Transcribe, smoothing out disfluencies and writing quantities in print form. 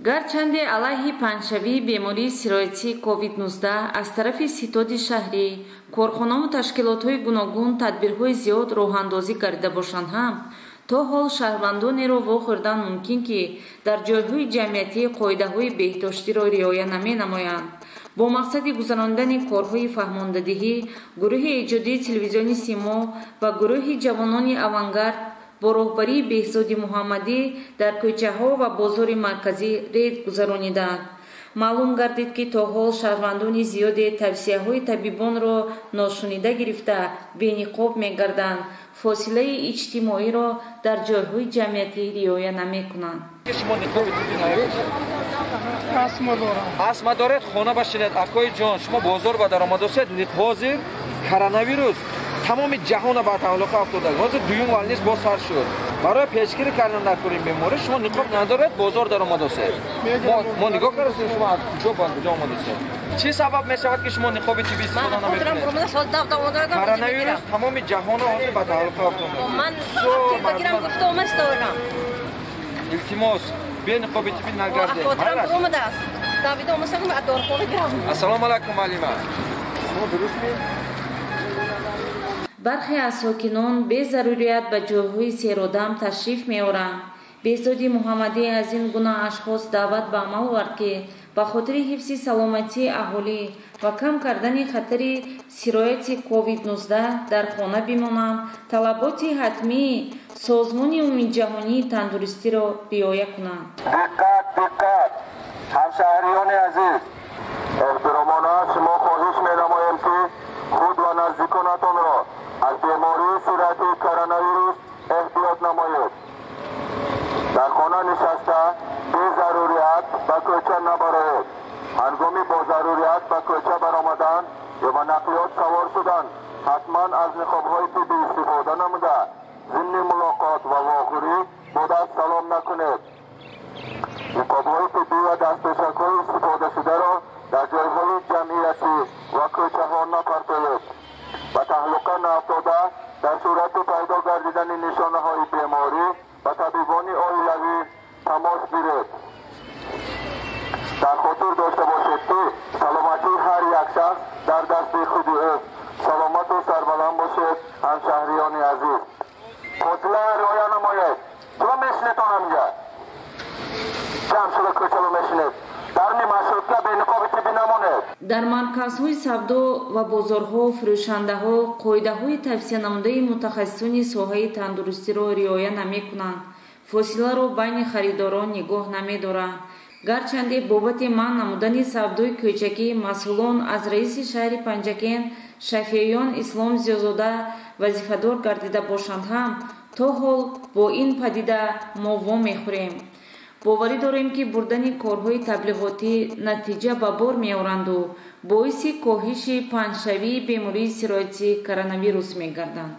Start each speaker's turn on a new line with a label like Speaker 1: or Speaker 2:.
Speaker 1: гарчанде алайҳи панҷшавии бемории сироятии COVID-19 аз тарафи ситоди шаҳрӣ корхонаву ташкилотҳои гуногун тадбирҳои зиёд роҳандозӣ карда бошанд ҳам то ҳол шаҳрвандонеро вохӯрдан мумкин ки дар ҷойҳои ҷамъиятӣ қоидаҳои беҳдоштиро риоя наменамоянд. бо мақсади гузарондани корҳои фаҳмондадиҳӣ гурӯҳи эҷодии телевизиони Simo ва гурӯҳи ҷавонони авангард бо роҳбарии Беҳзоди Муҳаммадӣ дар кӯчаҳо ва бозори марказӣ рейд гузарониданд. маълум гардид ки то ҳол шаҳрвандони зиёде тавсияҳои табибонро ношунида гирифта бениқоб мегарданд, фосилаи иҷтимоиро дар ҷойҳои ҷамъиятӣ риоя намекунанд.
Speaker 2: асма доред хона башинед акои ҷон шумо бозор ба даромадосед ҳозир коронавирус тамоми ҷаҳона ба тааллуқа афтода ҳозир дуюм валнист бо сар шуд барои пешгирӣ кардан накунем беморӣ шумо ниқоб надоред бозор даромадосед мо нигоҳ кардем шумо аз куҷо ба куҷо омадасед чӣ сабаб мешавад ки шумо ниқоби тиббӣ истифода наметавонед коронавирус тамоми ҷаҳонро ҳозир ба тааллуқа афтода илтимос бе ниқоби тиббӣ нагардед ассалому алайкум маълима шумо дурустед
Speaker 1: бархе аз сокинон бе зарурият ба ҷойҳои серодам ташриф меоранд. Беҳзоди Муҳаммадӣ аз ин гуна ашхос даъват ба амал овард ки ба хотири ҳифзи саломатии аҳолӣ ва кам кардани хатари сирояти COVID-19 дар хона бимонанд, талаботи ҳатмии Созмони умумиҷаҳонии тандурустиро риоя кунанд.
Speaker 3: Диққат, диққат! ҳамшаҳриёни азиз, эҳтиромона шумо хоҳиш менамоем ки худ ва наздиконатонро аз бемории сироятии коронавирус эҳтиёт намоед. дар хона нишаста безарурият ба кӯча набароед. ҳангоми бо зарурият ба кӯча баромадан ё ба нақлиёт савор шудан ҳатман аз ниқобҳои тиббӣ истифода намуда зимни мулоқот ва вохӯрӣ бо даст салом накунед. ниқобҳои тиббӣ ва дастпешакҳои истифодашударо дар ҷойҳои ҷамъиятӣ ва кӯчаҳо напартоед. ба таҳлуқа наафтода дар сурати пайдо гардидани нишонаҳои беморӣ ба табибони оилавӣ тамос гиред. дар хотир дошта бошед ки саломатии ҳар як шахс дар дасти худи ӯст. саломату сарбаланд бошед ҳамшаҳриёни азиз. фосила риоя намоед. чиро мешинед онамҷа ҷамъ шуда кӯчаро мешинед. дарни маршрутка бениқоби тиббӣ намонед.
Speaker 1: дар марказҳои савдо ва бозорҳо фурӯшандаҳо қоидаҳои тавсиянамудаи мутахассисони соҳаи тандурустиро риоя намекунанд, фосиларо байни харидорон нигоҳ намедоранд. гарчанде бобати манъ намудани савдои кӯчагӣ масъулон аз раиси шаҳри Панҷакен Шафеён Ислом Зиёзода вазифадор гардида бошанд ҳам то ҳол бо ин падида мо вомехӯрем. боварӣ дорем ки бурдани корҳои таблиғотӣ натиҷа ба бор меоранду боиси коҳиши панҷшавии бемории сироятии коронавирус мегарданд.